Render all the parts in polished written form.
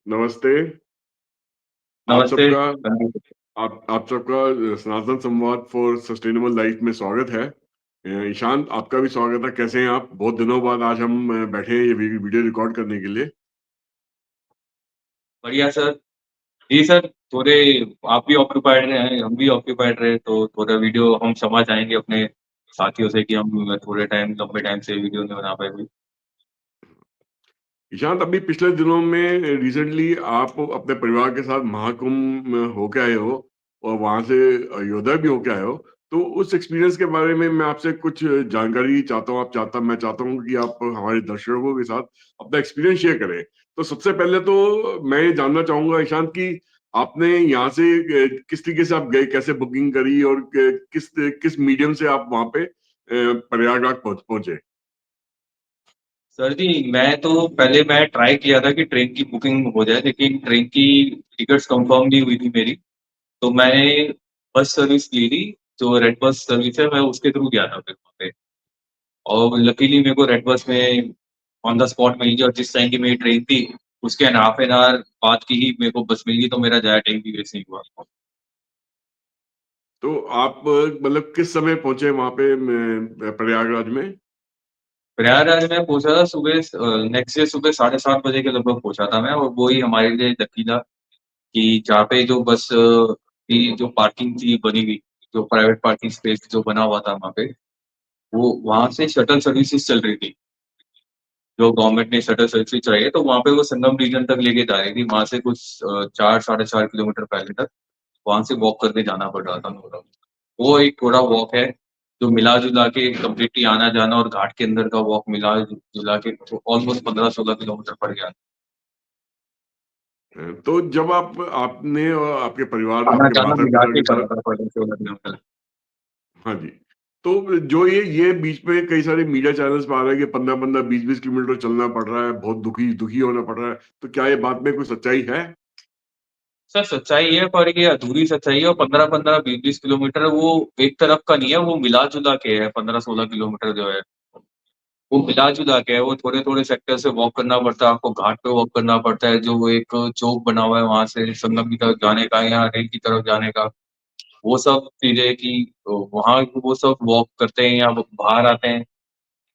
नमस्ते। आप नमस्ते। सबका संदीप। आप सबका सनातन संवाद फॉर सस्टेनेबल लाइफ में स्वागत है। ईशांत, आपका भी स्वागत है। कैसे हैं आप? बहुत दिनों बाद आज हम बैठे हैं ये वीडियो रिकॉर्ड करने के लिए। बढ़िया सर। जी सर, थोड़े आप भी ऑक्यूपाइड रहे, हम भी ऑक्यूपाइड रहे, तो थोड़ा वीडियो हम समझ आएँगे अपने साथियों से कि हम थोड़े लंबे टाइम से वीडियो नहीं बना पाए अभी। ईशांत, अभी पिछले दिनों में रिसेंटली आप अपने परिवार के साथ महाकुंभ में होके आए हो और वहाँ से अयोध्या भी होके आए हो। तो उस एक्सपीरियंस के बारे में मैं आपसे कुछ जानकारी चाहता हूँ। मैं चाहता हूँ कि आप हमारे दर्शकों के साथ अपना एक्सपीरियंस शेयर करें। तो सबसे पहले तो मैं ये जानना चाहूँगा ईशांत कि आपने यहाँ से किस तरीके से आप गए, कैसे बुकिंग करी और किस किस मीडियम से आप वहाँ पे प्रयागराज पहुँचे? सर जी, मैं ट्राई किया था कि ट्रेन की बुकिंग हो जाए, लेकिन ट्रेन की टिकट्स कन्फर्म नहीं हुई थी मेरी। तो मैंने बस सर्विस ली थी, जो रेड बस सर्विस है, मैं उसके थ्रू गया था फिर वहाँ पे। और लकीली मेरे को रेड बस में ऑन द स्पॉट मिल गई और जिस टाइम की मेरी ट्रेन थी, उसके हाफ एन आवर बाद की ही मेरे को बस मिल गई, तो मेरा ज़्यादा टाइम भी वेस्ट नहीं हुआ। तो आप मतलब किस समय पहुंचे वहां पे प्रयागराज में? प्रयागराज में पहुँचा था नेक्स्ट डे सुबह 7:30 बजे के लगभग पहुँचा था मैं, और वो ही हमारे लिए लकी था कि जहाँ पे जो बस की जो पार्किंग थी बनी हुई, जो प्राइवेट पार्किंग स्पेस जो बना हुआ था वहाँ पे, वो वहाँ से शटल सर्विसेज़ चल रही थी। जो गवर्नमेंट ने शटल सर्विसेज़ चलाई है, तो वहाँ पे वो संगम रीजन तक लेके जा रही थी। वहाँ से कुछ 4 साढ़े 4 किलोमीटर पहले तक वहाँ से वॉक करके जाना पड़ रहा था मेरे को। वो एक थोड़ा वॉक है, जो मिला-जुला के कंप्लीटली आना-जाना और घाट के अंदर का वॉक मिला-जुला के तो ऑलमोस्ट 15-16 किलोमीटर पड़ गया। तो जब आपने और आपके परिवार, आपके आना-जाना मिला माता-पिता के के साथ, 15-16 किलोमीटर। हाँ जी, तो जो ये बीच में कई सारे मीडिया चैनल्स पे आ रहा है कि 15-15, 20-20 किलोमीटर चलना पड़ रहा है, बहुत दुखी दुखी होना पड़ रहा है, तो क्या ये बात में कोई सच्चाई है? सर सच्चाई है, पर ये अधूरी सच्चाई है, और 15-15, 20-20 किलोमीटर वो एक तरफ का नहीं है, वो मिला-जुला के है। 15-16 किलोमीटर जो है, वो मिला-जुला के है। वो थोड़े-थोड़े सेक्टर से वॉक करना पड़ता है, आपको घाट पे वॉक करना पड़ता है, जो वो एक चौक बना हुआ है वहाँ से संगम की तरफ जाने का या रेल की तरफ जाने का। वो सब चीज़ें कि वहाँ वो सब वॉक करते हैं या वो बाहर आते हैं।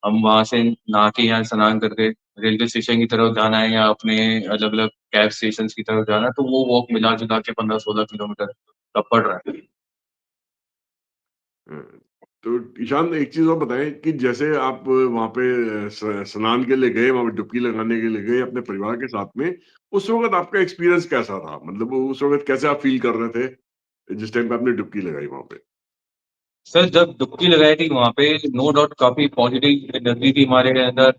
हम वहाँ से नहा के या स्नान करके रेलवे स्टेशन की तरफ जाना है या अपने अलग-अलग कैब स्टेशंस की तरफ जाना है, तो वो वॉक मिला-जुला के 15-16 किलोमीटर का पड़ रहा है। अ, तो ईशान, एक चीज़ और बताएँ कि जैसे आप वहाँ पे स्नान के लिए गए, वहाँ पे डुबकी लगाने के लिए गए अपने परिवार के साथ में, उस वक़्त आपका एक्सपीरियंस कैसा था? मतलब उस वक़्त कैसे आप फ़ील कर रहे थे, जिस टाइम पे आपने डुबकी लगाई वहाँ पे? सर जब डुबकी लगाई थी वहाँ पे, नो डाउट काफ़ी पॉज़िटिव एनर्जी थी हमारे अंदर।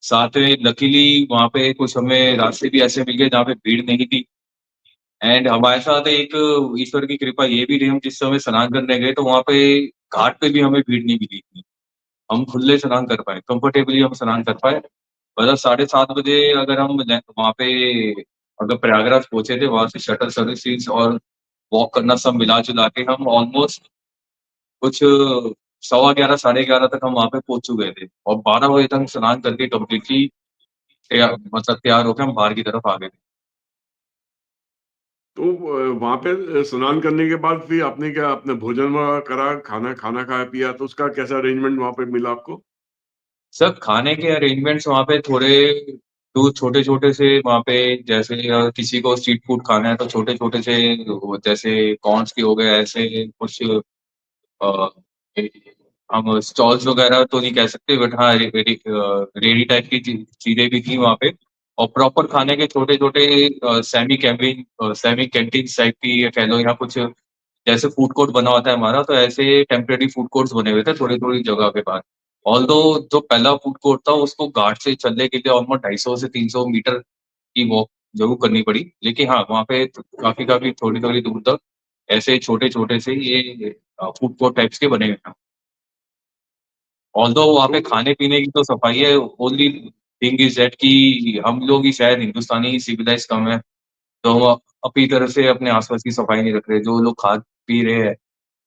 साथ में लकीली वहाँ पे कुछ हमें रास्ते भी ऐसे मिल गए जहाँ पे भीड़ नहीं थी, एंड हमारे साथ एक ईश्वर की कृपा ये भी रही, हम जिस समय स्नान करने गए तो वहाँ पे घाट पे भी हमें भीड़ नहीं मिली थी। हम खुले स्नान कर पाए, कंफर्टेबली हम स्नान कर पाए। मतलब 7:30 बजे अगर हम वहाँ पे अगर प्रयागराज पहुँचे थे, वहाँ से शटल सर्विसेज़ और वॉक करना सब मिला-जुला के हम ऑलमोस्ट कुछ सवा 11 साढ़े 11 तक हम वहाँ पे पहुँच चुके थे, और 12 बजे तक हम स्नान करके कंप्लीटली तैयार होके हम बाहर की तरफ आ गए थे। तो वहाँ पे स्नान करने के बाद फिर आपने क्या अपने भोजन वग़ैरह करा, खाना खाना खाया-पिया, तो उसका कैसा अरेंजमेंट वहाँ पे मिला आपको? सर खाने के अरेंजमेंट्स वहाँ पे थोड़े तो छोटे-छोटे से वहाँ पे, जैसे किसी को स्ट्रीट फूड खाना है तो छोटे-छोटे से वो जैसे कॉर्न्स के हो गए, ऐसे कुछ अ, ए हम स्टॉल्स वगैरह तो नहीं कह सकते, बट हाँ, रेहड़ी टाइप की चीज़ें भी थी वहाँ पे, और प्रॉपर खाने के छोटे-छोटे सेमी कैंटीन्स टाइप की या कह लो, या कुछ जैसे फूड कोर्ट बना होता है हमारा, तो ऐसे टेम्परेरी फूड कोर्ट्स बने हुए थे थोड़ी-थोड़ी जगह पे बाहर। ऑल्दो जो पहला फूड कोर्ट था उसको घाट से चलने के लिए ऑलमोस्ट 250 से 300 मीटर की वॉक ज़रूर करनी पड़ी। लेकिन हाँ, वहाँ पे काफ़ी-काफ़ी थोड़ी-थोड़ी दूर तक ऐसे छोटे-छोटे से ये फूड कोर्ट टाइप्स के बने हुए हैं। ऑल्दो वहाँ तो पे खाने-पीने की तो सफाई है, ओनली थिंग इज़ दैट कि हम लोग ही शायद हिंदुस्तानी सिविलाइज़ कम है, तो हम अपनी तरफ से अपने आस-पास की सफाई नहीं रख रहे। जो लोग खा पी रहे हैं,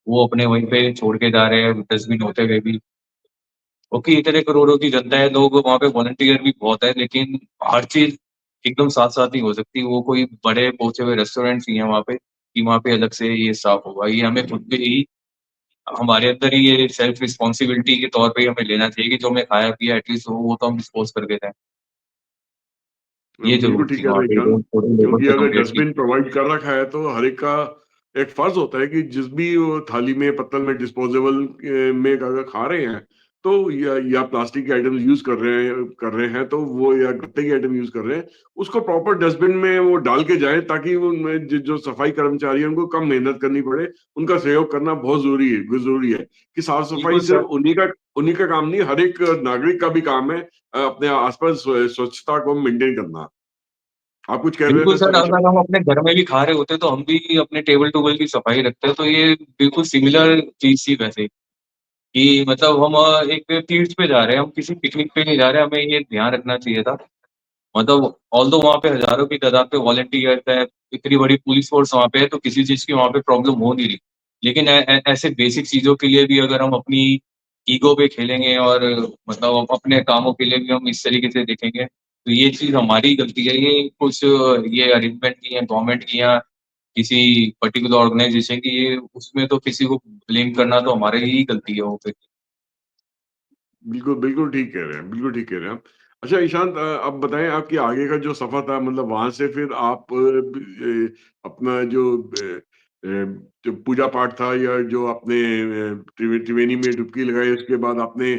वो अपने वहीं पे छोड़ के जा रहे हैं डस्टबिन होते हुए भी। क्योंकि इतने करोड़ों की जनता है, लोग वहाँ पे वॉलंटियर भी बहुत है, लेकिन हर चीज़ एकदम साथ-साथ नहीं हो सकती, वो कोई बड़े पहुँचे हुए रेस्टोरेंट्स नहीं है वहाँ पे, कि वहाँ पे अलग से ये साफ होगा। ये हमें खुद पे ही हमारे अंदर ही ये सेल्फ रिस्पॉन्सिबिलिटी के तौर पे ही हमें लेना चाहिए कि जो हमने खाया-पिया एटलीस्ट वो तो हम डिस्पोज़ करके जाएँ। ये बिल्कुल ज़रूर ठीक थी कह वहाँ रहे हैं पे ईशान, थोड़े लेबर क्योंकि से अगर कंपेयरडली। डस्टबिन प्रोवाइड कर रखा है तो हर एक का एक फर्ज होता है कि जिस भी वो थाली में, पत्तल में, डिस्पोजेबल में अगर खा रहे हैं तो या प्लास्टिक के आइटम यूज कर रहे हैं तो वो या गत्ते के आइटम यूज कर रहे हैं, उसको प्रॉपर डस्टबिन में वो डाल के जाए ताकि वो उनमें जो सफाई कर्मचारी है उनको कम मेहनत करनी पड़े। उनका सहयोग करना बहुत जरूरी है कि साफ सफाई बिल्कुल सिर्फ सर। उन्हीं का काम नहीं, हर एक नागरिक का भी काम है अपने आसपास स्वच्छता को मेंटेन करना। आप कुछ कह रहे बिल्कुल थे सर, सर? अगर हम अपने घर में भी खा रहे होते तो हम भी अपने टेबल-टूबल की सफाई रखते, तो ये बिल्कुल सिमिलर चीज़ थी वैसे, कि मतलब हम एक तीर्थ पे जा रहे हैं, हम किसी पिकनिक पे नहीं जा रहे, हमें ये ध्यान रखना चाहिए था। मतलब ऑल्दो वहाँ पे हज़ारों की तादाद पे वॉलंटियर्स हैं, इतनी बड़ी पुलिस फ़ोर्स वहाँ पे है, तो किसी चीज़ की वहाँ पे प्रॉब्लम हो नहीं रही। लेकिन ऐसे बेसिक चीज़ों के लिए भी अगर हम अपनी ईगो पे खेलेंगे और मतलब अपने कामों के लिए भी हम इस तरीके से देखेंगे, तो ये चीज़ हमारी गलती है। ये कुछ ये अरेंजमेंट की है गवर्नमेंट की या किसी पर्टिकुलर ऑर्गनाइज़ेशन की, ये उसमें तो किसी को ब्लेम करना तो हमारी ही गलती है वो फिर। बिल्कुल, बिल्कुल ठीक कह रहे हैं, बिल्कुल ठीक कह रहे हैं आप। अच्छा ईशांत, अब बताएँ आपकी आगे का जो सफ़र था, मतलब वहाँ से फिर आप अपना अ, जो पूजा-पाठ था या जो आपने त्रिवेणी में डुबकी लगाई, उसके बाद आपने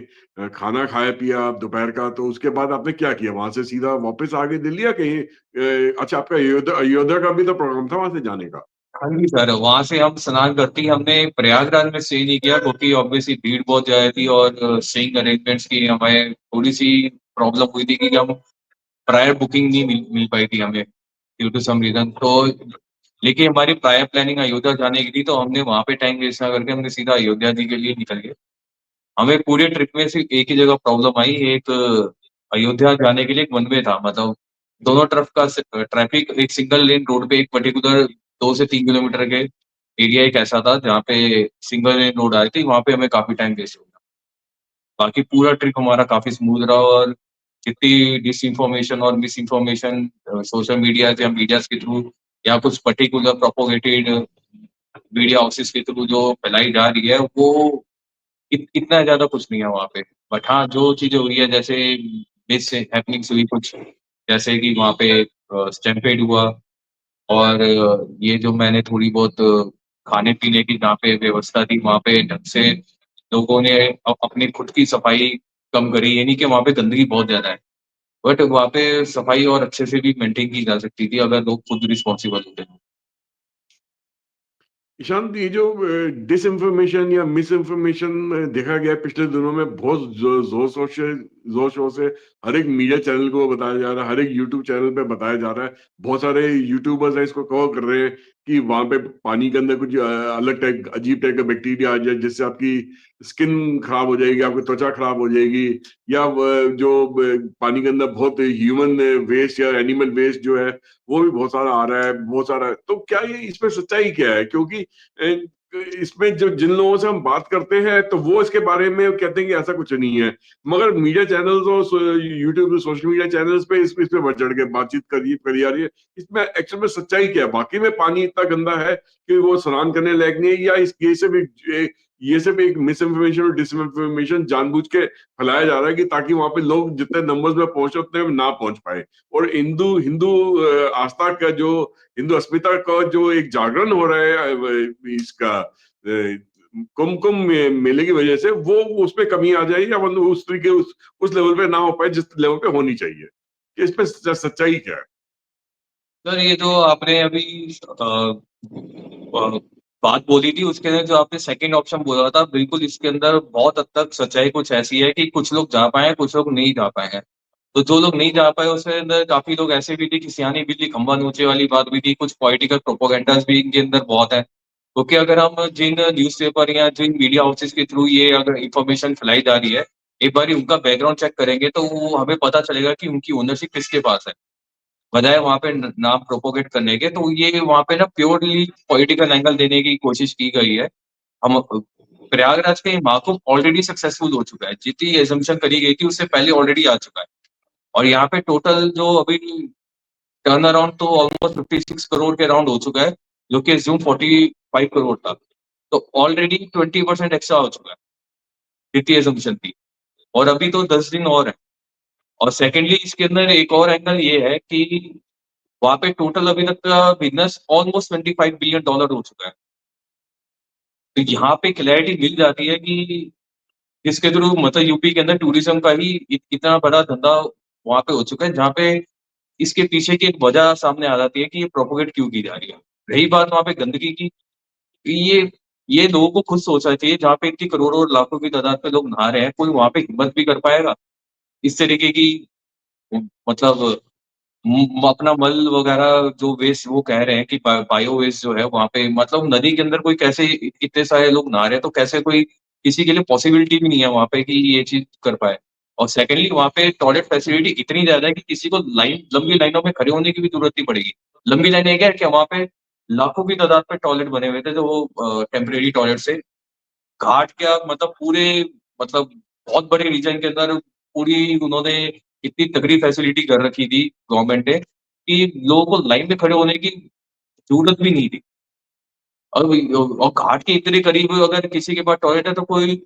खाना खाया-पिया दोपहर का, तो उसके बाद आपने क्या किया? वहाँ से सीधा वापस आ गए दिल्ली या कहीं अच्छा, आपका अयोध्या अयोध्या का भी तो प्रोग्राम था वहाँ से जाने का? हाँ जी सर, वहाँ से हम स्नान करते ही हमने प्रयागराज में स्टे नहीं किया क्योंकि ऑब्वियसली भीड़ बहुत ज़्यादा थी और स्टेइंग अरेंजमेंट्स की हमें थोड़ी-सी प्रॉब्लम हुई थी कि हम प्रायर बुकिंग नहीं मिल मिल पाई थी हमें, ड्यू टू सम रीज़न। तो लेकिन हमारी प्रायर प्लानिंग अयोध्या जाने की थी, तो हमने वहाँ पे टाइम वेस्ट ना करके हमने सीधा अयोध्या जी के लिए निकल गए। हमें पूरे ट्रिप में सिर्फ एक ही जगह प्रॉब्लम आई, एक अयोध्या जाने के लिए एक वन वे था, मतलब दोनों तरफ का ट्रैफिक एक सिंगल लेन रोड पे एक पर्टिकुलर 2 से 3 किलोमीटर के एरिया एक ऐसा था जहाँ पे सिंगल लेन रोड आई थी, वहाँ पे हमें काफ़ी टाइम वेस्ट हो गया। बाकी पूरा ट्रिप हमारा काफ़ी स्मूथ रहा और जितनी डिसइन्फॉर्मेशन और मिसइन्फॉर्मेशन सोशल मीडिया या मीडियाज़ के थ्रू या कुछ पर्टिकुलर प्रोपेगेटेड मीडिया हाउसेस के थ्रू जो फैलाई जा रही है, वो इतना ज़्यादा कुछ नहीं है वहाँ पे। बट हाँ, जो चीज़ें हुई है जैसे मिस हैपनिंग्स हुई कुछ, जैसे कि वहाँ पे स्टैम्पेड हुआ और ये जो मैंने थोड़ी बहुत खाने-पीने की जहाँ पे व्यवस्था थी, वहाँ पे ढंग से लोगों ने अपनी खुद की सफाई कम करी। ये नहीं कि वहाँ पे गंदगी बहुत ज़्यादा है, बट वहाँ पे सफाई और अच्छे से भी मेंटेन की जा सकती थी अगर लोग खुद रिस्पॉन्सिबल होते। ईशांत, ये जो डिसइन्फॉर्मेशन या मिस इन्फॉर्मेशन देखा गया है पिछले दिनों में, बहुत जोर शोर से हर एक मीडिया चैनल को बताया जा रहा है, हर एक यूट्यूब चैनल पे बताया जा रहा है। बहुत सारे यूट्यूबर्स हैं इसको कवर कर रहे हैं कि वहां पे पानी के अंदर कुछ अलग टाइप, अजीब टाइप का बैक्टीरिया आ जाए जिससे आपकी स्किन खराब हो जाएगी, आपकी त्वचा खराब हो जाएगी, या पानी के अंदर बहुत ह्यूमन वेस्ट या एनिमल वेस्ट जो है वो भी बहुत सारा आ रहा है, बहुत सारा। तो क्या ये इसमें सच्चाई क्या है? क्योंकि इसमें जो जिन लोगों से हम बात करते हैं तो वो इसके बारे में कहते हैं कि ऐसा कुछ नहीं है, मगर मीडिया चैनल्स और यूट्यूब सोशल मीडिया चैनल्स पे इस पे बढ़ चढ़ के बातचीत करी जा रही है। इसमें एक्चुअल में सच्चाई क्या है? वाकई में पानी इतना गंदा है कि वो स्नान करने लायक नहीं है, या इस ये सिर्फ एक मिस इन्फॉर्मेशन और डिसइन्फॉर्मेशन जानबूझ के फैलाया जा रहा है कि ताकि वहां पे लोग जितने नंबर्स में पहुंचे उतने में ना पहुंच पाए, और हिंदू हिंदू आस्था का जो, हिंदू अस्मिता का जो एक जागरण हो रहा है इसका मेले की वजह से, वो उस पे कमी आ जाए, या मतलब उस तरीके उस लेवल पे ना हो पाए जिस लेवल पे होनी चाहिए, कि इस पे सच्चाई क्या है? सर ये जो आपने अभी बात बोली थी उसके अंदर जो आपने सेकंड ऑप्शन बोला था बिल्कुल इसके अंदर बहुत हद तक सच्चाई कुछ ऐसी है कि कुछ लोग जा पाए हैं, कुछ लोग नहीं जा पाए हैं। तो जो लोग नहीं जा पाए उसके अंदर काफ़ी लोग ऐसे भी थे कि सियानी बिल्ली खंभा नोचे वाली बात भी थी, कुछ पॉलिटिकल प्रोपेगेंडास भी इनके अंदर बहुत है। क्योंकि अगर हम जिन न्यूज़पेपर या जिन मीडिया हाउसेस के थ्रू ये अगर इन्फॉर्मेशन फैलाई जा रही है, एक बारी उनका बैकग्राउंड चेक करेंगे तो वो हमें पता चलेगा कि उनकी ओनरशिप किसके पास है। बजाय वहाँ पे न नाम प्रोपेगेट करने के, तो ये वहाँ पे ना प्योरली पॉलिटिकल एंगल देने की कोशिश की गई है। हम प्रयागराज का ये महाकुंभ ऑलरेडी सक्सेसफुल हो चुका है। जितनी असम्पशन करी गई थी उससे पहले ऑलरेडी आ चुका है। और यहाँ पे टोटल जो अभी टर्न अराउंड तो ऑलमोस्ट 56 करोड़ के अराउंड हो चुका है, जो कि एज्यूम 45 करोड़ था। तो ऑलरेडी 20% एक्स्ट्रा हो चुका है द्वितीय एजम्पशन की, और अभी तो 10 दिन और है। और सेकेंडली इसके अंदर एक और एंगल ये है कि वहां पे टोटल अभी तक का बिजनेस ऑलमोस्ट $25 बिलियन हो चुका है। तो यहाँ पे क्लैरिटी मिल जाती है कि इसके थ्रू मतलब यूपी के अंदर टूरिज्म का ही इतना बड़ा धंधा वहां पे हो चुका है, जहाँ पे इसके पीछे की एक वजह सामने आ जाती है कि ये प्रोपोगेट क्यों की जा रही है। रही बात वहां पे गंदगी की, ये लोगों को खुद सोचना चाहिए, जहाँ पे इतनी करोड़ों और लाखों की तादाद में लोग नहा रहे हैं, कोई वहां पे हिम्मत भी कर पाएगा इस तरीके की, मतलब अपना मल वगैरह जो वेस्ट वो कह रहे हैं कि बायो वेस्ट जो है वहां पे, मतलब नदी के अंदर कोई कैसे इतने सारे लोग नहा रहे हैं, तो कैसे कोई किसी के लिए पॉसिबिलिटी भी नहीं है वहां पे कि ये चीज कर पाए। और सेकेंडली वहां पे टॉयलेट फैसिलिटी इतनी ज्यादा है कि किसी को लंबी लाइनों में खड़े होने की भी जरूरत नहीं पड़ेगी। लंबी लाइनें क्या है कि वहां पे लाखों की तादाद में टॉयलेट बने हुए थे, जो वो टेम्परेरी टॉयलेट से घाट क्या मतलब पूरे, मतलब बहुत बड़े रीजन के अंदर पूरी उन्होंने इतनी तगड़ी फैसिलिटी कर रखी थी गवर्नमेंट ने कि लोगों को लाइन में खड़े होने की जरूरत भी नहीं थी। और घाट के इतने करीब अगर किसी के पास टॉयलेट है तो कोई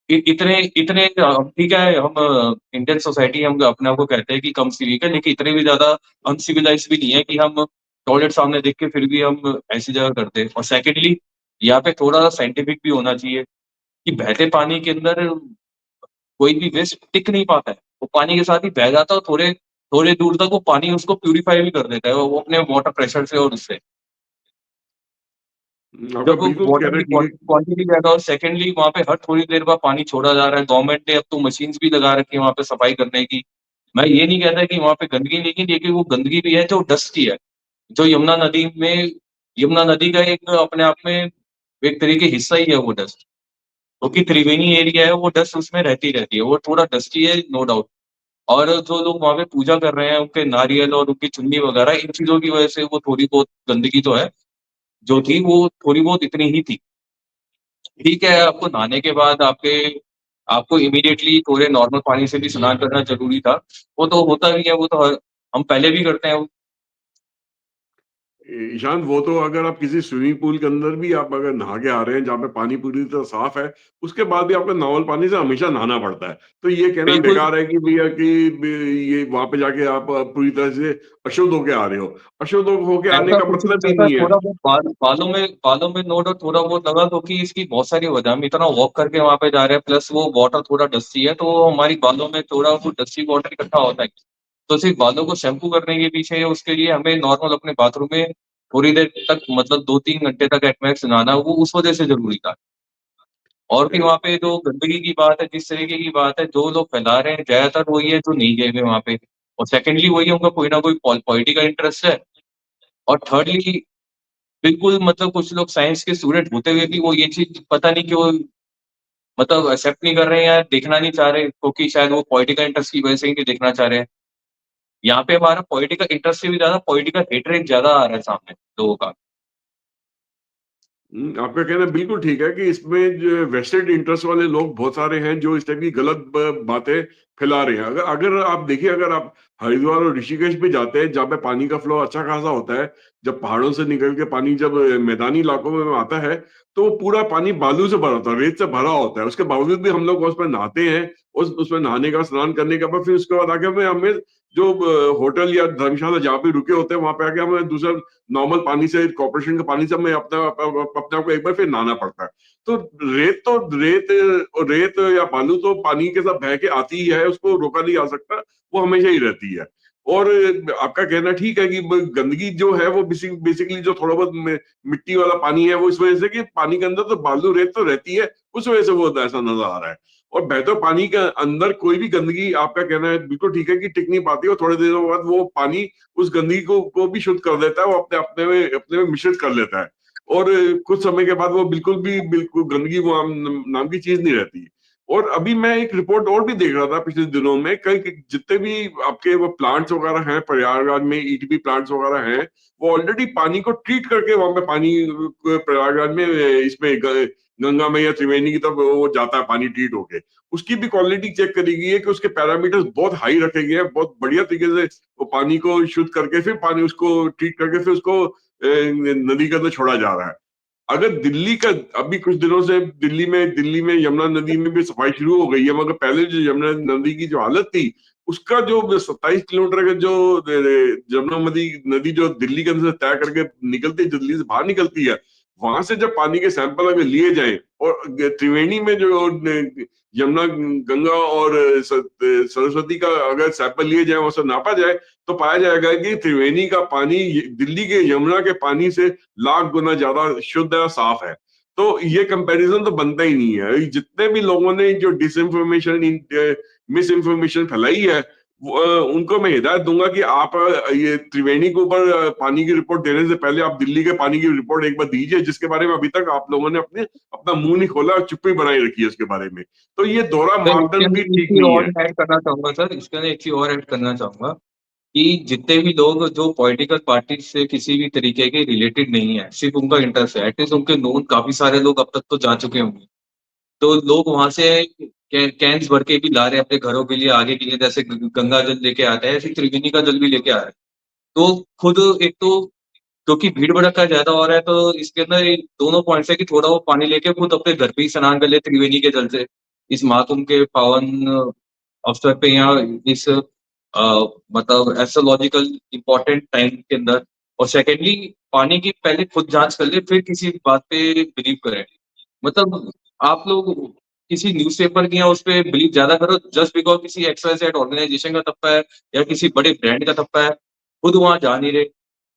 इतने इतने ठीक है, हम इंडियन सोसाइटी हम अपने आप को कहते हैं कि कम सिविक है, लेकिन इतने भी ज्यादा अनसिविलाइज भी नहीं है कि हम टॉयलेट सामने देख के फिर भी हम ऐसी जगह करते हैं। और सेकेंडली यहाँ पे थोड़ा सा साइंटिफिक भी होना चाहिए कि बहते पानी के अंदर कोई भी वेस्ट टिक नहीं पाता है, वो पानी के साथ ही बह जाता है, और थोड़े थोड़े दूर तक वो पानी उसको प्यूरिफाई भी कर देता है वो अपने वाटर प्रेशर से और उससे, आपका जब वो बिल्कुल वाटर कहना की ठीक है। क्वांटिटी ज्यादा। और सेकेंडली वहाँ पे हर थोड़ी देर बाद पानी छोड़ा जा रहा है, गवर्नमेंट ने अब तो मशीन्स भी लगा रखी है वहाँ पे सफाई करने की। मैं ये नहीं कहता कि वहाँ पे गंदगी नहीं है, लेकिन वो गंदगी भी है जो डस्ट की है, जो यमुना नदी का एक अपने आप में एक तरीके हिस्सा ही है वो डस्ट, क्योंकि त्रिवेणी एरिया है, वो डस्ट उसमें रहती है, वो थोड़ा डस्टी है नो डाउट। और जो लोग वहाँ पे पूजा कर रहे हैं, उनके नारियल और उनकी चुन्नी वगैरह इन चीजों की वजह से वो थोड़ी बहुत गंदगी तो है, जो थी वो थोड़ी बहुत इतनी ही थी। ठीक है, आपको नहाने के बाद आपको इमीडिएटली थोड़े नॉर्मल पानी से भी स्नान करना जरूरी था, वो तो होता भी है, वो तो हम पहले भी करते हैं। ईशान, वो तो अगर आप किसी स्विमिंग पूल के अंदर भी आप अगर नहा के आ रहे हैं जहाँ पे पानी पूरी तरह साफ है, उसके बाद भी आपको नॉर्मल पानी से हमेशा नहाना पड़ता है। तो ये कहना बिल्कुल। बेकार है कि भैया कि ये वहां पे जाके आप पूरी तरह से अशुद्ध होके आ रहे हो। अशुद्ध होके आने ऐसा का कुछ नहीं मतलब ही रहता, नहीं है। थोड़ा बहुत बालों में नो डाउट थोड़ा बहुत लगा, क्योंकि इसकी बहुत सारी वजह, हम इतना वॉक करके वहां पे जा रहे हैं, प्लस वो वाटर थोड़ा डस्टी है, तो हमारी बालों में थोड़ा वो डस्टी वाटर इकट्ठा होता है। तो सिर्फ बालों को शैम्पू करने के पीछे उसके लिए हमें नॉर्मल अपने बाथरूम में थोड़ी देर तक, मतलब 2-3 घंटे तक एटमैक्स नहाना, वो उस वजह से जरूरी था। और अ, फिर वहाँ पे जो गंदगी की बात है, जिस तरीके की बात है, जो लोग फैला रहे हैं ज्यादातर वही है जो नहीं गए हुए वहाँ पे। और सेकेंडली वही है, उनका कोई ना कोई पॉलिटिकल इंटरेस्ट है। और थर्डली बिल्कुल, मतलब कुछ लोग साइंस के स्टूडेंट होते हुए भी वो ये चीज पता नहीं क्यों, मतलब एक्सेप्ट नहीं कर रहे हैं या देखना नहीं चाह रहे, क्योंकि शायद वो पॉलिटिकल इंटरेस्ट की वजह से ही नहीं देखना चाह रहे हैं। यहाँ पे हमारा पॉलिटिकल इंटरेस्ट से भी ज्यादा पॉलिटिकल हेटरेट ज्यादा आ रहा है सामने लोगों का। आपका कहना बिल्कुल ठीक है कि इसमें जो वेस्टेड इंटरेस्ट वाले लोग बहुत सारे हैं जो इस टाइप की गलत बातें फैला रहे हैं। अगर अगर आप देखिए, अगर आप हरिद्वार और ऋषिकेश भी जाते हैं जहाँ पे पानी का फ्लो अच्छा खासा होता है, जब पहाड़ों से निकल के पानी जब मैदानी इलाकों में आता है, तो वो पूरा पानी बालू से भरा होता है, रेत से भरा होता है। उसके बावजूद भी हम लोग उसमें नहाते हैं। उसमें नहाने का, स्नान करने के बाद फिर उसके बाद आके हमें हमें जो होटल या धर्मशाला जहाँ पे रुके होते हैं वहां पे आके हमें दूसरा नॉर्मल पानी से, कॉर्पोरेशन के पानी से हमें अपने आप को एक बार फिर नहाना पड़ता है। तो रेत रेत या बालू तो पानी के साथ बह के आती ही है, उसको रोका नहीं जा सकता, वो हमेशा ही रहती है। और आपका कहना ठीक है कि गंदगी जो है वो बेसिकली जो थोड़ा बहुत मिट्टी वाला पानी है, वो इस वजह से कि पानी के अंदर तो बालू रेत तो रहती है, उस वजह से वो ऐसा नजर आ रहा है। और बहते पानी के अंदर कोई भी गंदगी, आपका कहना है बिल्कुल ठीक है कि टिक नहीं पाती, और थोड़ी देर बाद वो पानी उस गंदगी को भी शुद्ध कर देता है, वो अपने में मिश्रित कर लेता है। और कुछ समय के बाद वो बिल्कुल गंदगी वो नाम की चीज नहीं रहती। और अभी मैं एक रिपोर्ट और भी देख रहा था पिछले दिनों में, कई जितने भी आपके वो प्लांट्स वगैरह हैं प्रयागराज में, ईटीपी प्लांट्स वगैरह हैं, वो ऑलरेडी पानी को ट्रीट करके वहां पे पानी प्रयागराज में इसमें गंगा में या त्रिवेणी की तरफ वो जाता है पानी ट्रीट होके, उसकी भी क्वालिटी चेक करी गई है कि उसके पैरामीटर्स बहुत हाई रखे गए हैं, बहुत बढ़िया तरीके से वो पानी को शुद्ध करके फिर पानी उसको ट्रीट करके फिर उसको नदी के अंदर छोड़ा जा रहा है। अगर दिल्ली का अभी कुछ दिनों से दिल्ली में यमुना नदी में भी सफाई शुरू हो गई है, मगर पहले जो यमुना नदी की जो हालत थी, उसका जो 27 किलोमीटर का जो यमुना नदी नदी जो दिल्ली के अंदर से तय करके निकलती है, दिल्ली से बाहर निकलती है, वहां से जब पानी के सैंपल अगर लिए जाएं और त्रिवेणी में जो यमुना गंगा और सरस्वती का अगर सैंपल लिए जाए, वहां से नापा जाए, तो पाया जाएगा कि त्रिवेणी का पानी दिल्ली के यमुना के पानी से लाख गुना ज्यादा शुद्ध है, साफ है। तो ये कंपैरिजन तो बनता ही नहीं है। जितने भी लोगों ने जो डिसइंफॉर्मेशन मिस इन्फॉर्मेशन फैलाई है, उनको मैं हिदायत दूंगा कि आप ये त्रिवेणी के ऊपर पानी की रिपोर्ट देने से पहले आप दिल्ली के पानी की रिपोर्ट एक बार दीजिए, जिसके बारे में अभी तक आप लोगों ने अपना मुंह नहीं खोला और चुप्पी बनाई रखी है उसके बारे में। तो ये दोहरा सर इसके मापदंड भी अंदर एक ठीक चीज नहीं और है। ऐड करना चाहूंगा सर, इसके अंदर एक चीज और ऐड करना चाहूंगा कि जितने भी लोग जो पॉलिटिकल पार्टी से किसी भी तरीके के रिलेटेड नहीं है, सिर्फ उनका इंटरेस्ट है, एटलीस्ट उनके नोन काफी सारे लोग अब तक तो जा चुके होंगे, तो लोग वहां से कैंस भर के भी ला रहे हैं अपने घरों के लिए, आगे के लिए, जैसे गंगा जल लेके आते हैं, ऐसे त्रिवेणी का जल भी लेके आ रहे हैं। तो खुद एक तो क्योंकि भीड़ भड़का ज्यादा हो रहा है, तो इसके अंदर दोनों पॉइंट्स है कि थोड़ा वो पानी लेके खुद अपने घर पे ही स्नान कर ले त्रिवेणी के जल से, इस महाकुंभ के पावन अवसर पे, या इस मतलब एस्ट्रोलॉजिकल इम्पोर्टेंट टाइम के अंदर। और सेकेंडली, पानी की पहले खुद जांच कर ले, फिर किसी बात पे बिलीव करें। मतलब आप लोग किसी न्यूज़पेपर की या उस पे बिलीव ज्यादा करो जस्ट बिकॉज किसी एक्सवाईजेड ऑर्गेनाइजेशन का थप्पा है या किसी बड़े ब्रांड का थप्पा है, खुद वहां जा नहीं रहे।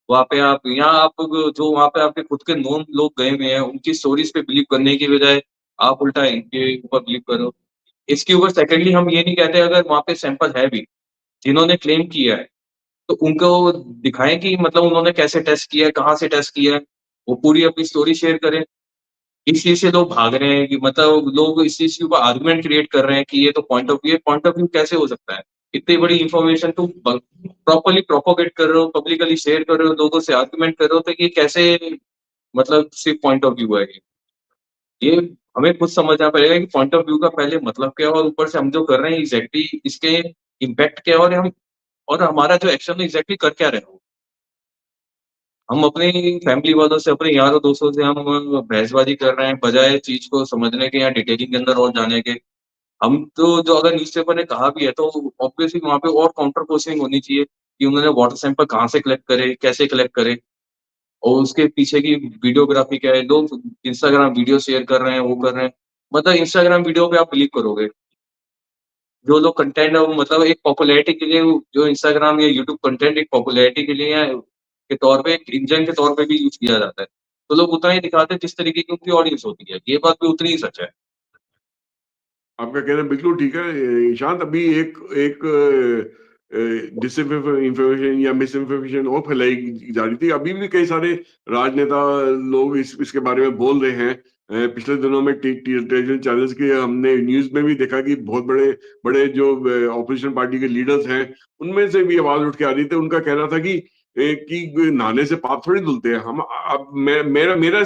वहां पे आप, यहाँ आप जो वहां पे आपके खुद के नोन लोग गए हुए हैं, उनकी स्टोरीज पे बिलीव करने की बजाय आप उल्टा इनके ऊपर बिलीव करो। इसके ऊपर सेकेंडली, हम ये नहीं कहते अगर वहां पे सैंपल है भी जिन्होंने क्लेम किया है, तो उनको दिखाएं कि मतलब उन्होंने कैसे टेस्ट किया है, कहाँ से टेस्ट किया है, वो पूरी अपनी स्टोरी शेयर करें। इस चीज से लोग भाग रहे हैं कि मतलब लोग इस चीज के ऊपर आर्गुमेंट क्रिएट कर रहे हैं कि ये तो पॉइंट ऑफ व्यू कैसे हो सकता है। इतनी बड़ी इंफॉर्मेशन तुम प्रॉपरली प्रोपोगेट कर रहे हो, पब्लिकली शेयर कर रहे हो, लोगों से आर्गुमेंट कर रहे हो, तो ये कैसे मतलब सिर्फ पॉइंट ऑफ व्यू है ये हमें खुद समझना पड़ेगा कि पॉइंट ऑफ व्यू का पहले मतलब क्या है, और ऊपर से हम जो कर रहे हैं एग्जैक्टली इसके इम्पैक्ट क्या है, और हमारा जो एक्शन है एग्जैक्टली कर क्या रहे हो। हम अपनी फैमिली वालों से, अपने यारों दोस्तों से हम बहसबाजी कर रहे हैं बजाय चीज को समझने के या डिटेलिंग के अंदर और जाने के। हम तो जो अगर न्यूज़पेपर ने कहा भी है, तो ऑब्वियसली वहां पे और काउंटर क्वेश्चनिंग होनी चाहिए कि उन्होंने वाटर सैंपल कहाँ से कलेक्ट करे, कैसे कलेक्ट करे, और उसके पीछे की वीडियोग्राफी क्या है। लोग इंस्टाग्राम वीडियो शेयर कर रहे हैं, वो कर रहे हैं, मतलब इंस्टाग्राम वीडियो पे आप बिलीव करोगे, जो लोग कंटेंट है वो मतलब एक पॉपुलैरिटी के लिए, जो इंस्टाग्राम या यूट्यूब कंटेंट एक पॉपुलैरिटी के लिए के तौर पे, एक इंजन के तौर पे भी यूज किया जाता है, तो लोग उतना ही दिखाते हैं जिस तरीके की उनकी ऑडियंस होती है। ये बात भी उतनी ही सच है। आपका कहना बिल्कुल ठीक है ईशांत। अभी एक एक डिस इंफॉर्मेशन या मिस इन्फॉर्मेशन और फैलाई जा रही थी। अभी भी कई सारे राजनेता लोग इसके बारे में बोल रहे हैं। पिछले दिनों में टेलीविजन चैनल्स के हमने न्यूज में भी देखा कि बहुत बड़े बड़े जो ऑपोजिशन पार्टी के लीडर्स हैं, उनमें से भी आवाज उठ के आ रही थी। उनका कहना था कि नहाने से पाप थोड़ी धुलते हैं हम। अब मेरा मेरा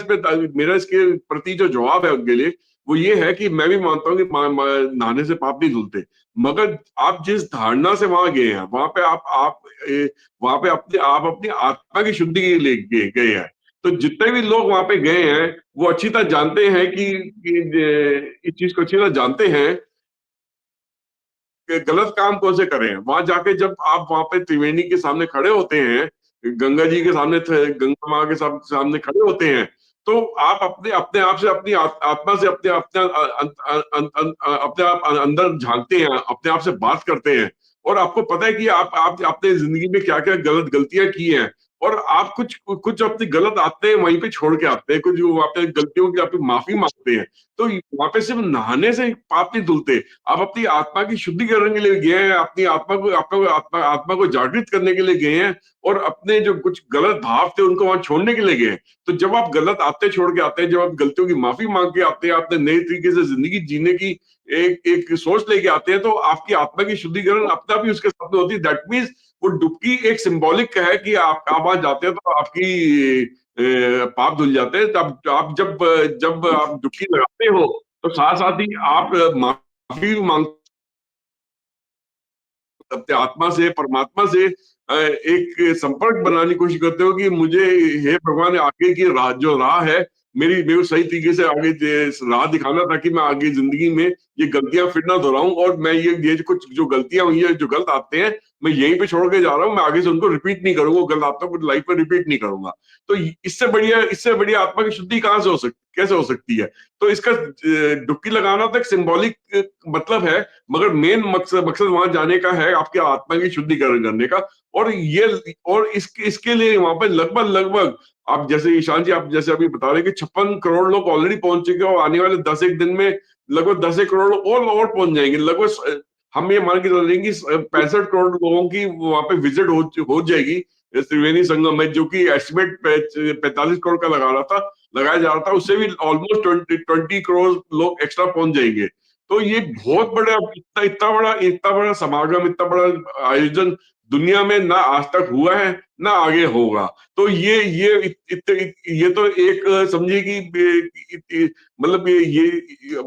इसके प्रति जो जवाब है उनके लिए, वो ये है कि मैं भी मानता हूँ कि नहाने से पाप नहीं धुलते, मगर आप जिस धारणा से वहां गए हैं, वहां पे वहां पे आप अपनी आत्मा की शुद्धि के लिए गए हैं। तो जितने भी लोग वहां पे गए हैं, वो अच्छी तरह जानते हैं इस चीज को अच्छी तरह जानते हैं कि गलत काम कौन से करें। वहां जाके जब आप वहां पे त्रिवेणी के सामने खड़े होते हैं, गंगा जी के सामने गंगा माँ के सामने खड़े होते हैं, तो आप अपने अपने आप से, अपनी आत्मा से, अपने अपने अपने आप अंदर झांकते हैं, अपने आप से बात करते हैं, और आपको पता है कि आप अपने जिंदगी में क्या क्या गलतियां की हैं, और आप कुछ कुछ अपनी गलत आदतें वहीं पे छोड़ के आते हैं, कुछ वहां पे गलतियों की आप माफी मांगते हैं। तो वहां पे सिर्फ नहाने से पाप नहीं धुलते, आप अपनी आत्मा की शुद्धिकरण के लिए गए हैं, अपनी आत्मा को जागृत करने के लिए गए हैं, और अपने जो कुछ गलत भाव थे उनको वहां छोड़ने के लिए गए हैं। तो जब आप गलत आदतें छोड़ के आते हैं, जब आप गलतियों की माफी मांग के आते हैं, आपने नए तरीके से जिंदगी जीने की एक एक सोच लेके आते हैं, तो आपकी आत्मा की शुद्धिकरण अपने आप ही उसके साथ में होती है। दैट मीन्स वो डुबकी एक सिंबॉलिक है कि आप वहां जाते हैं तो आपकी पाप धुल जाते हैं। तब आप जब जब आप डुबकी लगाते हो तो साथ साथ ही आप माफी मांग अपने आत्मा से, परमात्मा से एक संपर्क बनाने की कोशिश करते हो कि मुझे, हे भगवान, आगे की राह, जो राह है मेरी को सही तरीके से आगे राह दिखाना, ताकि मैं आगे जिंदगी में ये गलतियां फिर ना दोहराऊं, और मैं ये कुछ जो गलतियां हुई है, जो गलत आते हैं, मैं यहीं पे छोड़ के जा रहा हूँ, मैं आगे से उनको रिपीट नहीं करूंगा, गलत आत्मा को लाइफ में रिपीट नहीं करूंगा। तो इससे बढ़िया आत्मा की शुद्धि कहाँ से हो सकती, कैसे हो सकती है? तो इसका डुबकी लगाना तो एक सिंबॉलिक मतलब है, मगर मेन मकसद मकसद वहां जाने का है आपके आत्मा की शुद्धिकरण करने का। और ये, और इसके लिए वहां पे लगभग लगभग, आप जैसे ईशान जी, आप जैसे अभी बता रहे हैं कि 56 करोड़ लोग ऑलरेडी पहुंच चुके हैं, और आने वाले 10 एक दिन में लगभग 10 एक करोड़ और पहुंच जाएंगे। लगभग हम ये मान के चल रहे हैं कि 65 करोड़ लोगों की वहां पे विजिट हो जाएगी त्रिवेणी संगम में, जो कि एस्टिमेट 45 करोड़ का लगाया जा रहा था, उससे भी ऑलमोस्ट 20 करोड़ लोग एक्स्ट्रा पहुंच जाएंगे। तो ये बहुत बड़ा, इतना बड़ा समागम, इतना बड़ा आयोजन दुनिया में ना आज तक हुआ है, ना आगे होगा। तो ये तो एक समझिए कि मतलब ये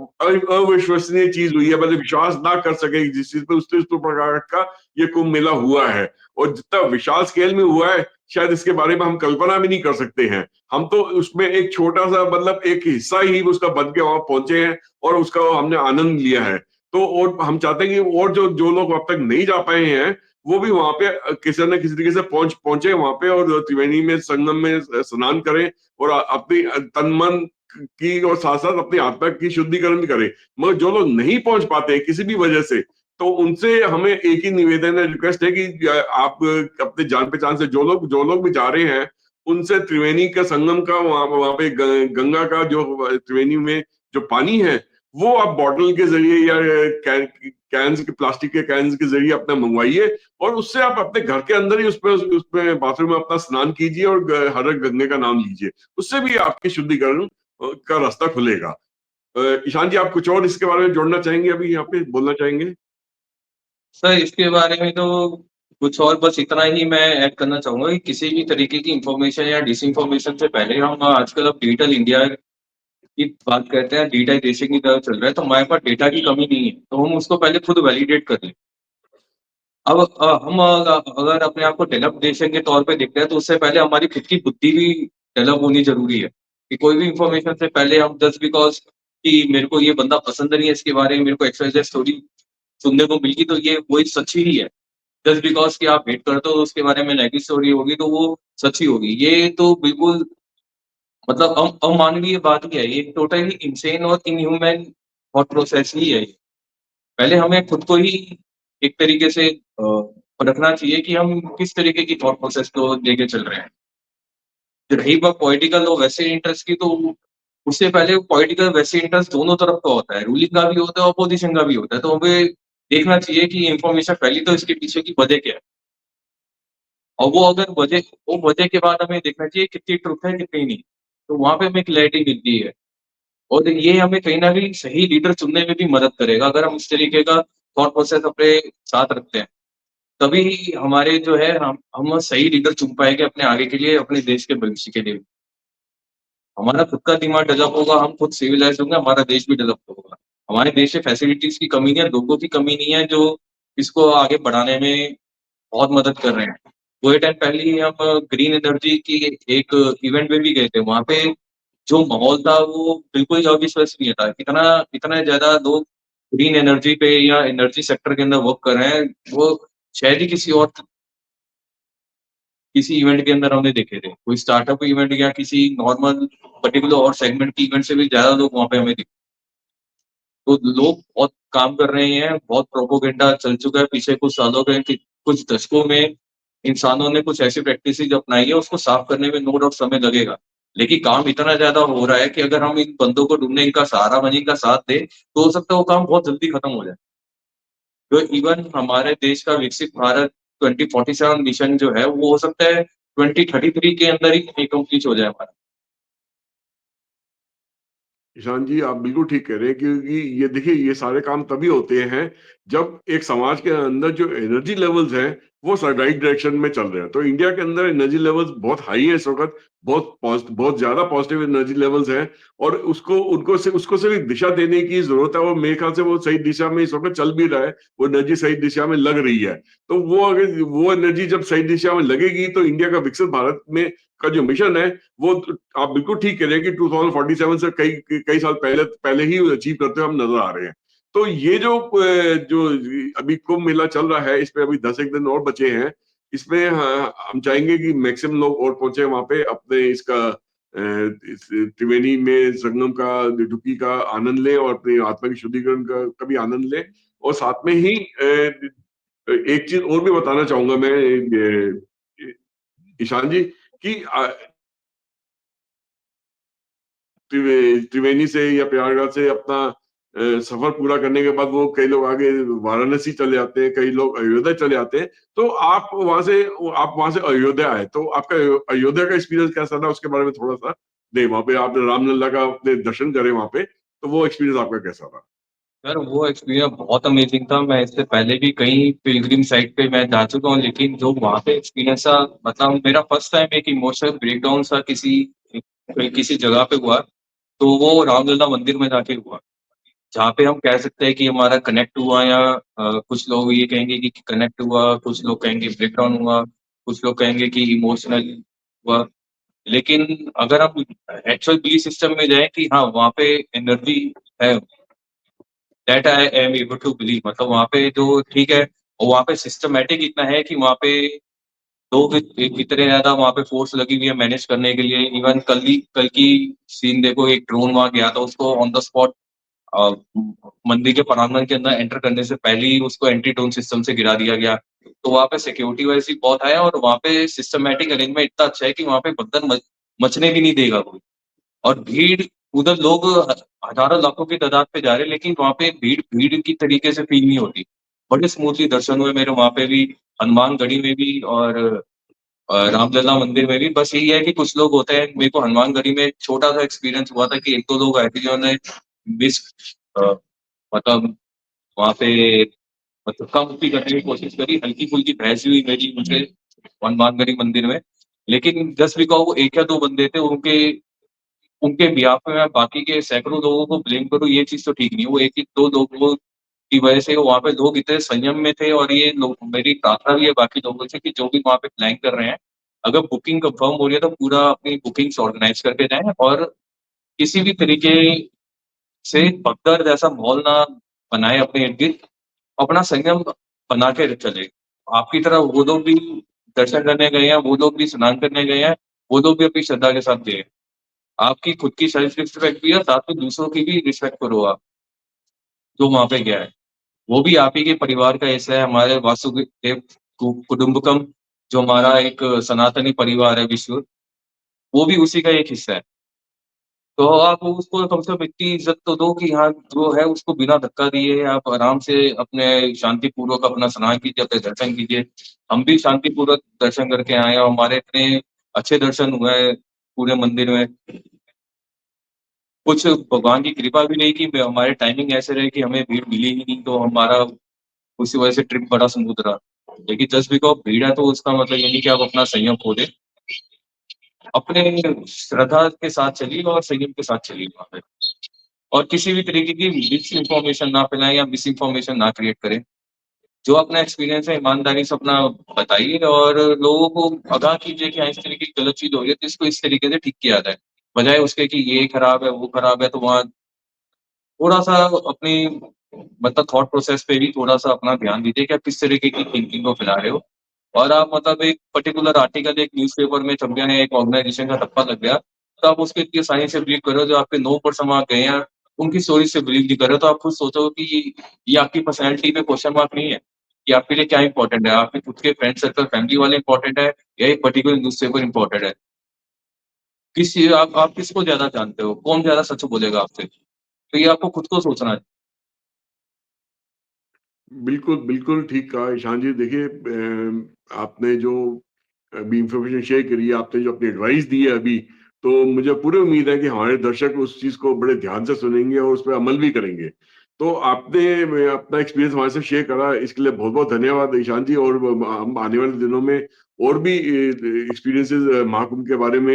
अविश्वसनीय चीज हुई है, मतलब विश्वास ना कर सके जिस चीज पे, उस प्रकार का ये कुंभ मेला हुआ है। और जितना विशाल स्केल में हुआ है, शायद इसके बारे में हम कल्पना भी नहीं कर सकते हैं। हम तो उसमें एक छोटा सा, मतलब एक हिस्सा ही उसका बन के वहां पहुंचे हैं, और उसका हमने आनंद लिया है। तो और हम चाहते हैं कि और जो जो लोग अब तक नहीं जा पाए हैं, वो भी वहां पे किसी न किसी तरीके से पहुंचे वहां पे, और त्रिवेणी में संगम में स्नान करें, और अपनी तन मन की और साथ साथ अपनी आत्मा की शुद्धिकरण भी करें। मगर जो लोग नहीं पहुंच पाते किसी भी वजह से, तो उनसे हमें एक ही निवेदन है, रिक्वेस्ट है कि आप अपने जान पहचान से जो लोग भी जा रहे हैं, उनसे त्रिवेणी का संगम का, वहां वहां पे गंगा का जो त्रिवेणी में जो पानी है, वो आप बॉटल के जरिए या कैंस के, प्लास्टिक के कैंस के जरिए अपना मंगवाइए, और उससे आप अपने घर के अंदर ही उसमें बाथरूम में अपना स्नान कीजिए, और हर गंगे का नाम लीजिए। उससे भी आपकी शुद्धिकरण का रास्ता खुलेगा। ईशान जी, आप कुछ और इसके बारे में जोड़ना चाहेंगे, अभी यहाँ पे बोलना चाहेंगे? सर इसके बारे में तो कुछ और बस इतना ही मैं ऐड करना चाहूँगा कि किसी भी तरीके की इन्फॉर्मेशन या डिसइन्फॉर्मेशन से पहले हम आजकल अब डिजिटल इंडिया की बात करते हैं, डिजिटाइजेशन की तरफ चल रहा है, तो हमारे पास डेटा की कमी नहीं है, तो हम उसको पहले खुद वैलिडेट कर लें। अब हम अगर अपने आप को डेवलप्ड नेशन के तौर पे देखते हैं, तो उससे पहले हमारी खुद की बुद्धि भी डेवलप होनी ज़रूरी है, कि कोई भी इन्फॉर्मेशन से पहले हम जस्ट बिकॉज़ कि मेरे को ये बंदा पसंद नहीं है, इसके बारे में मेरे को एक्स-वाई-ज़ेड स्टोरी सुनने को मिल गई, तो ये वही सच ही है। जस्ट बिकॉज़ कि आप हेट करते हो, तो उसके बारे में नेगेटिव स्टोरी होगी, तो वो सच ही होगी। ये तो बिल्कुल मतलब अमानवीय बात ही है, ये टोटली इनसेन और इनह्यूमन थॉट प्रोसेस ही है ये। पहले हमें खुद को ही एक तरीके से परखना चाहिए कि हम किस तरीके की थॉट प्रोसेस को लेके चल रहे हैं। रही बात पॉलिटिकल और वेस्टेड इंटरेस्ट की, तो उससे पहले पॉलिटिकल वेस्टेड इंटरेस्ट दोनों तरफ का होता है, रूलिंग का भी होता है, अपोजिशन का भी होता है। तो हमें देखना चाहिए कि इन्फॉर्मेशन फैली तो इसके पीछे की वजह क्या है? और वो अगर वजह के बाद हमें देखना चाहिए कितनी ट्रुथ है, कितनी नहीं। तो वहाँ पे हमें क्लैरिटी मिलती है। और ये हमें कहीं न कहीं सही लीडर चुनने में भी मदद करेगा, अगर हम इस तरीके का थॉट प्रोसेस अपने साथ रखते हैं। तभी हमारे जो है हम सही लीडर चुन पाएँगे अपने आगे के लिए, अपने देश के भविष्य के लिए। हमारा खुद का दिमाग डेवलप होगा, हम खुद सिविलाइज़ होंगे, हमारा देश भी डेवलप होगा। हमारे देश में फैसिलिटीज़ की कमी नहीं है, लोगों की कमी नहीं है, जो इसको आगे बढ़ाने में बहुत मदद कर रहे हैं। थोड़े टाइम पहले ही हम ग्रीन एनर्जी की एक इवेंट में भी गए थे। वहाँ पे जो माहौल था वो बिल्कुल ही अविश्वसनीय था। इतना इतना ज़्यादा लोग ग्रीन एनर्जी पे या एनर्जी सेक्टर के अंदर वर्क कर रहे हैं, वो शायद ही किसी इवेंट के अंदर हमने देखे थे। कोई स्टार्टअप इवेंट या किसी नॉर्मल पर्टिकुलर और सेगमेंट की इवेंट से भी ज़्यादा लोग वहाँ पे हमें दिखे। तो लोग बहुत काम कर रहे हैं, बहुत प्रोपेगेंडा चल चुका है पिछले कुछ सालों में, कि कुछ दशकों में इंसानों ने कुछ ऐसी प्रैक्टिसेज़ अपनाई है, उसको साफ करने में नो डाउट समय लगेगा। लेकिन काम इतना ज़्यादा हो रहा है कि अगर हम इन बंदों को ढूँढने, इनका सहारा बने, इनका साथ दें, तो हो सकता है वो काम बहुत जल्दी खत्म हो जाए। तो इवन हमारे देश का विकसित भारत 2047 मिशन जो है, वो हो सकता है 2033 के अंदर ही कंप्लीट हो जाए हमारा। ईशान जी, आप बिल्कुल ठीक कह रहे हैं, क्योंकि ये देखिए, ये सारे काम तभी होते हैं जब एक समाज के अंदर जो एनर्जी लेवल्स हैं, वो स राइट डायरेक्शन में चल रहे हैं। तो इंडिया के अंदर एनर्जी लेवल्स बहुत हाई है इस वक़्त, बहुत ज़्यादा पॉजिटिव एनर्जी लेवल्स हैं और उसको सिर्फ एक दिशा देने की ज़रूरत है और मेरे ख्याल से वो सही दिशा में इस वक़्त चल भी रहा है, वो एनर्जी सही दिशा में लग रही है। तो वो एनर्जी जब सही दिशा में लगेगी तो इंडिया का विकसित भारत में का जो मिशन है, वो आप बिल्कुल ठीक कह रहे हैं कि 2047 से कई कई साल पहले पहले ही अचीव करते हुए हम नज़र आ रहे हैं। तो ये जो अभी कुंभ मेला चल रहा है, इसमें अभी 10 एक दिन और बचे हैं। इसमें हम चाहेंगे कि मैक्सिमम लोग और पहुंचे वहां पे अपने इस त्रिवेणी में संगम का डुबकी का आनंद लें और अपनी आत्मा की शुद्धिकरण का भी आनंद लें और साथ में ही एक चीज और भी बताना चाहूंगा मैं ईशान जी कि त्रिवेणी से या प्रयागराज से अपना सफर पूरा करने के बाद वो कई लोग आगे वाराणसी चले जाते हैं, कई लोग अयोध्या चले जाते हैं। तो आप वहां से अयोध्या आए, तो आपका अयोध्या का एक्सपीरियंस कैसा था, उसके बारे में थोड़ा सा दे। वहां पे आपने रामलला का अपने दर्शन करे वहां पे, तो वो एक्सपीरियंस आपका कैसा था? सर वो एक्सपीरियंस बहुत अमेजिंग था। मैं इससे पहले भी कई पिलग्रिम साइट पे मैं जा चुका हूँ, लेकिन जो वहाँ पे एक्सपीरियंस था, मतलब मेरा फर्स्ट टाइम एक इमोशनल ब्रेकडाउन सा किसी जगह पे हुआ, तो वो रामलला मंदिर में जाके हुआ। जहाँ पे हम कह सकते हैं कि हमारा कनेक्ट हुआ या कुछ लोग ये कहेंगे कि कनेक्ट हुआ, कुछ लोग कहेंगे ब्रेकडाउन हुआ, कुछ लोग कहेंगे कि इमोशनल हुआ। लेकिन अगर हम एक्चुअल बिलीफ सिस्टम में जाएँ कि हाँ, वहाँ पे एनर्जी है, that I am able to believe, मतलब वहाँ पे जो ठीक है, और वहाँ पे सिस्टमैटिक इतना है कि वहाँ पे लोग इतने ज़्यादा वहाँ पे फ़ोर्स लगी हुई है मैनेज करने के लिए। इवन कल की सीन देखो, एक ड्रोन वहाँ गया था, उसको ऑन द स्पॉट अ, मंदिर के प्रांगण के अंदर एंटर करने से पहले ही उसको एंटी ड्रोन सिस्टम से गिरा दिया गया। तो वहाँ पे सिक्योरिटी वाइज़ भी बहुत है और वहाँ पे सिस्टमैटिक अरेंजमेंट इतना अच्छा है कि वहाँ पे भगदड़ मचने भी नहीं देगा कोई। और भीड़, उधर लोग हज़ारों लाखों की तादाद पे जा रहे हैं, लेकिन वहाँ पे भीड़ भीड़ की तरीके से फ़ील नहीं होती। बड़े स्मूथली दर्शन हुए मेरे वहाँ पे भी, हनुमानगढ़ी में भी और रामलला मंदिर में भी। बस यही है कि कुछ लोग होते हैं, मेरे को हनुमानगढ़ी में एक छोटा-सा एक्सपीरियंस हुआ था कि 1-2 लोग आए थे जिन्होंने मिस अ, मतलब वहाँ पे मतलब कम-उक्ति करने की कोशिश करी, हल्की-फुल्की बहस हुई मेरी उनसे हनुमानगढ़ी मंदिर में। लेकिन जस्ट बिकॉज़ वो 1 या 2 बंदे थे, उनके उनके बिहाफ़ पे मैं बाकी के सैकड़ों लोगों को ब्लेम करूँ, ये चीज़ तो ठीक नहीं है। वो 1 ही 2 लोगों की वजह से वहाँ पे लोग इतने संयम में थे और ये लोग, मेरी प्रार्थना भी है बाकी लोगों से कि जो भी वहाँ पे प्लान कर रहे हैं, अगर बुकिंग कन्फर्म हो रही है तो पूरा अपनी बुकिंग्स ऑर्गनाइज़ करके जाएँ और किसी भी तरीके से भगदड़ जैसा माहौल ना बनाएँ अपने इर्द-गिर्द, अपना संयम बना के चलें। आपकी तरह वो लोग भी दर्शन करने गए हैं, वो लोग भी स्नान करने गए हैं, वो लोग भी अपनी श्रद्धा के साथ गए हैं। आपकी खुद की सेल्फ रिस्पेक्ट भी है, साथ में दूसरों की भी रिस्पेक्ट करो आप, जो वहाँ पे गया है। वो भी आप ही के परिवार का हिस्सा है, हमारे वासुदेव कुटुम्बकम, जो हमारा एक सनातनी परिवार है विश्व, वो भी उसी का एक हिस्सा है। तो आप उसको कम से कम इतनी इज़्ज़त तो दो कि हाँ, जो है उसको बिना धक्का दिए आप आराम से अपने शांतिपूर्वक अपना स्नान कीजिए, अपने दर्शन कीजिए। हम भी शांतिपूर्वक दर्शन करके आए हैं और हमारे इतने अच्छे दर्शन हुए हैं पूरे मंदिर में। कुछ भगवान की कृपा भी रही कि हमारे टाइमिंग ऐसे रहे कि हमें भीड़ मिली ही नहीं, तो हमारा उसी वजह से ट्रिप बड़ा स्मूथ रहा। लेकिन जस्ट बिकॉज़ भीड़ है तो उसका मतलब ये नहीं कि आप अपना संयम खो दें। अपने श्रद्धा के साथ चलिए और संयम के साथ चलिए वहाँ पे। और किसी भी तरीके की मिस इन्फॉर्मेशन ना फैलाएँ या मिस इन्फॉर्मेशन ना क्रिएट करें। जो अपना एक्सपीरियंस है ईमानदारी से अपना बताइए और लोगों को आगाह कीजिए कि हाँ, इस तरीके की गलत चीज़ हो रही है तो इसको इस तरीके से ठीक किया जाए। बजाए उसके कि ये खराब है, वो खराब है, तो वहाँ थोड़ा-सा अपनी मतलब थॉट प्रोसेस पे भी थोड़ा-सा अपना ध्यान दीजिए कि आप किस तरीके की थिंकिंग को फैला रहे हो। और आप मतलब एक पर्टिकुलर आर्टिकल एक न्यूज़पेपर में छप गया है, एक ऑर्गनाइज़ेशन का ठप्पा लग गया, तो आप उसको इतनी आसानी से बिलीव कर रहे हो, जो आपके 9% वहाँ गए हैं, उनकी स्टोरी से बिलीव नहीं कर रहे हो, तो आप खुद सोचो कि ये आपकी पर्सनैलिटी पे क्वेश्चन मार्क नहीं है, कि आपके लिए क्या इम्पोर्टेंट है? आपके खुद के फ्रेंड सर्कल, फैमिली वाले इम्पोर्टेंट है या एक पर्टिकुलर न्यूज़पेपर इम्पोर्टेंट है? आप किसको ज़्यादा जानते हो? कौन ज़्यादा सच बोलेगा आपसे? तो ये आपको खुद को सोचना है। बिल्कुल, बिल्कुल ठीक कहा ईशान जी। देखिए आपने जो अभी इन्फॉर्मेशन शेयर करी है, आपने जो अपनी एडवाइस दी है अभी, तो मुझे पूरी उम्मीद है कि हमारे दर्शक उस चीज़ को बड़े ध्यान से सुनेंगे और उस पे अमल भी करेंगे। तो आपने अपना एक्सपीरियंस हमारे साथ शेयर करा, इसके लिए बहुत-बहुत धन्यवाद ईशान जी। और हम आने वाले दिनों में और भी एक्सपीरियंसेस महाकुंभ के बारे में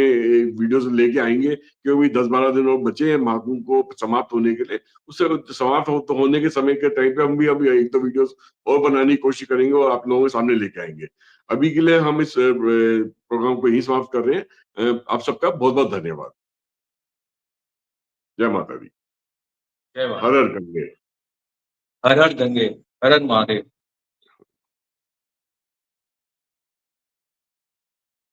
वीडियोस लेके आएँगे, क्योंकि 10-12 दिन और बचे हैं महाकुंभ को समाप्त होने के लिए। उससे समाप्त होने के समय के टाइम पे हम भी अभी 1-2 वीडियोस और बनाने की कोशिश करेंगे और आप लोगों के सामने लेके आएँगे। अभी के लिए हम इस प्रोग्राम को यहीं समाप्त कर रहे हैं। आप सबका बहुत-बहुत धन्यवाद। जय माता दी। जय हर माता हर दी। गंगे। हर हर गंगे, हर हर महादेव।